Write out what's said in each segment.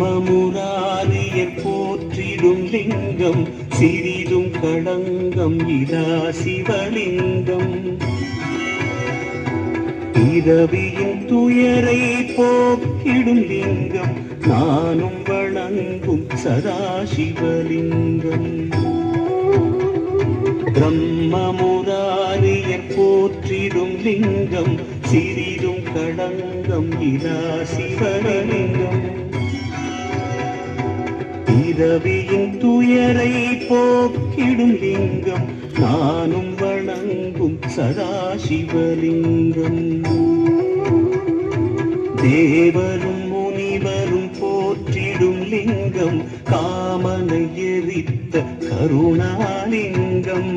பிரம்மமுராரியர் போற்றிடும் லிங்கம் சிறிதும் களங்கம் இதா சிவலிங்கம். இரவியின் துயரை போக்கிடும் லிங்கம் நானும் வணங்கும் சதாசிவலிங்கம். பிரம்மமுராரியர் போற்றிடும் லிங்கம் சிறிதும் களங்கம் இதா சிவலிங்கம். இரவியின் துயரை போக்கிடும் லிங்கம் நானும் வணங்கும் சதாசிவலிங்கம். தேவரும் முனிவரும் போற்றிடும் லிங்கம் காமனை எரித்த கருணாலிங்கம்.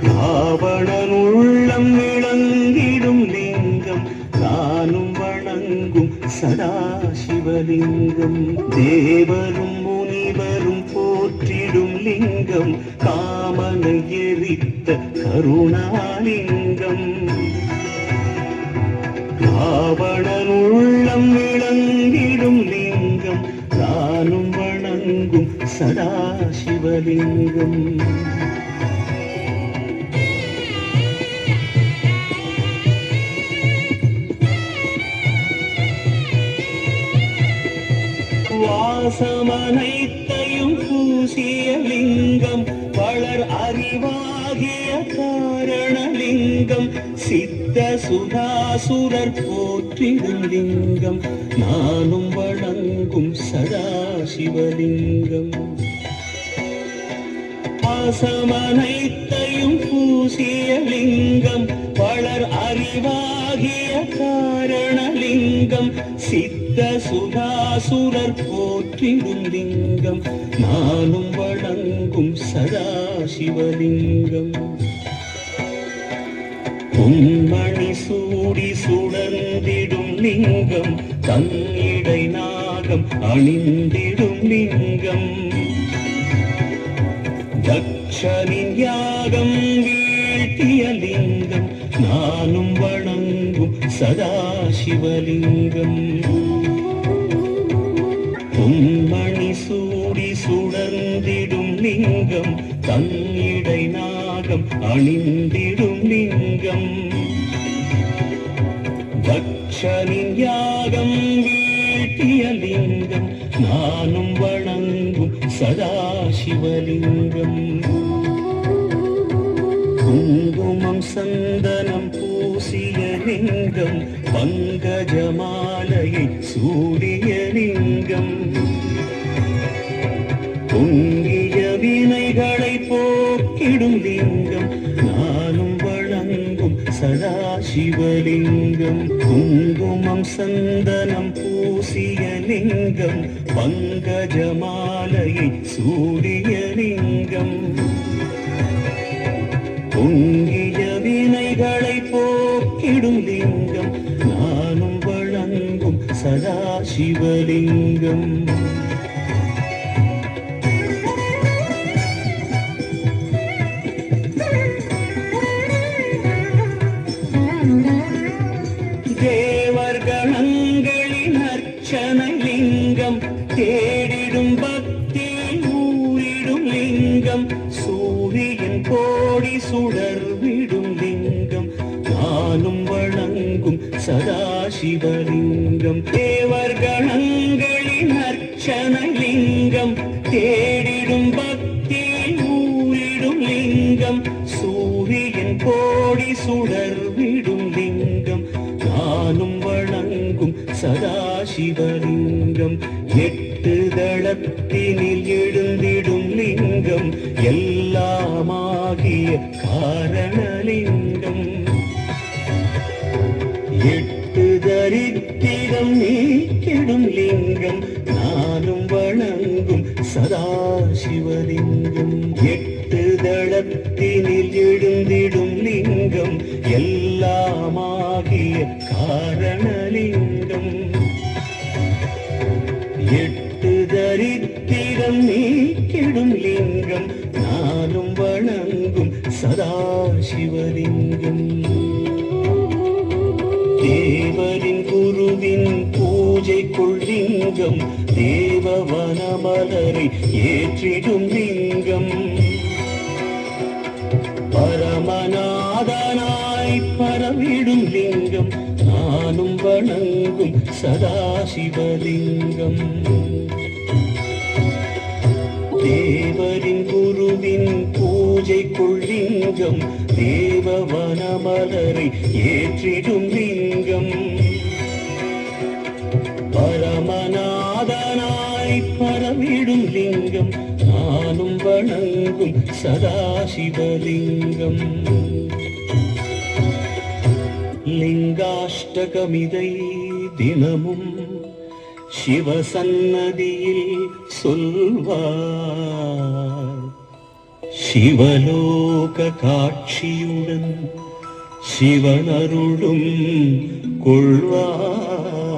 ராவணன் உள்ளம் விளங்கிடும் லிங்கம் நானும் வணங்கும் சதாசிவலிங்கம். தேவரும் முனிவரும் போற்றிடும் லிங்கம் காமனை எரித்த கருணாலிங்கம். ராவணன் உள்ளம் விளங்கிடும் லிங்கம் நானும் வணங்கும் சதாசிவலிங்கம். வாசமனைத்தையும் பூசிய லிங்கம் வளர் அறிவாகிய காரணலிங்கம். சித்த சுதாசுரர் போற்றிடும் லிங்கம் நானும் வணங்கும் சதாசிவலிங்கம். வாசமனைத்தையும் பூசிய லிங்கம் வளர் அறிவாகிய காரணலிங்கம். சித்த சுதாசுரர் போற்றிடும் லிங்கம் நானும் வணங்கும் சதாசிவலிங்கம். பொன்மணி சூடி சுடர்ந்திடும் லிங்கம் தன்னிடை நாகம் அணிந்திடும் லிங்கம். தட்சனின் யாகம் வீழ்த்திய லிங்கம் நானும் வணங்கும் சதாசிவலிங்கம். பொன்மணி சூடி சுடர்ந்திடும் லிங்கம் தன்னிடை நாகம் அணிந்திடும் லிங்கம். தட்சனின் யாகம் வீழ்த்திய லிங்கம் நானும் வணங்கும் சதாசிவலிங்கம். குங்குமம் சந்தனம் பூசிய லிங்கம் பங்கஜமாலையை சூடிய லிங்கம். பொங்கிய வினைகளை போக்கிடும் லிங்கம் நானும் வணங்கும் சதாசிவலிங்கம். குங்குமம் சந்தனம் பூசிய லிங்கம் பங்கஜமாலையை சூடிய லிங்கம். பொங்கிய வினைகளை போக்கிடும் லிங்கம் நானும் வணங்கும் சதாசிவலிங்கம். தேவர்கணங்களின் அர்ச்சனை லிங்கம் தேடிடும் பக்தி ஊரிடும் லிங்கம். சூரியன் கோடி சுடர்விடும் லிங்கம் நானும் வணங்கும் சதாசிவலிங்கம். தேவர்கணங்களின் அர்ச்சனை லிங்கம் தேடிடும் பக்தி ஊரிடும் லிங்கம். சூரியன் கோடி சுடர்விடும் லிங்கம் நானும் வணங்கும் சதாசிவலிங்கம். எட்டு தளத்தினில் எழுந்திடும் லிங்கம் எல்லாமாகிய காரணலிங்கம். எட்டு தரித்திரம் நீக்கிடும் லிங்கம் நானும் வணங்கும் சதாசிவலிங்கம். எட்டு தளத்தினில் எழுந்திடும் லிங்கம் எல்லாமாகிய காரணலிங்கம். எட்டு தரித்திரம் நீக்கிடும் லிங்கம் லிங்கம் நானும் வணங்கும் சதாசிவலிங்கம். தேவரின் குருவின் பூஜைக்குள் லிங்கம் தேவவனமலரை ஏற்றிடும் லிங்கம். பரமநாதனாய் பரவிடும் லிங்கம் நானும் வணங்கும் சதாசிவலிங்கம். தேவரின் குருவின் பூஜைக்குள் லிங்கம் தேவவனமலரை ஏற்றிடும் லிங்கம். பரமநாதனாய் பரவிடும் லிங்கம் நானும் வணங்கும் சதாசிவலிங்கம். லிங்காஷ்டகமிதை தினமும் சிவசன்னதியில் சொல்வார். சிவலோக காட்சியுடன் சிவனருளும் கொள்வார்.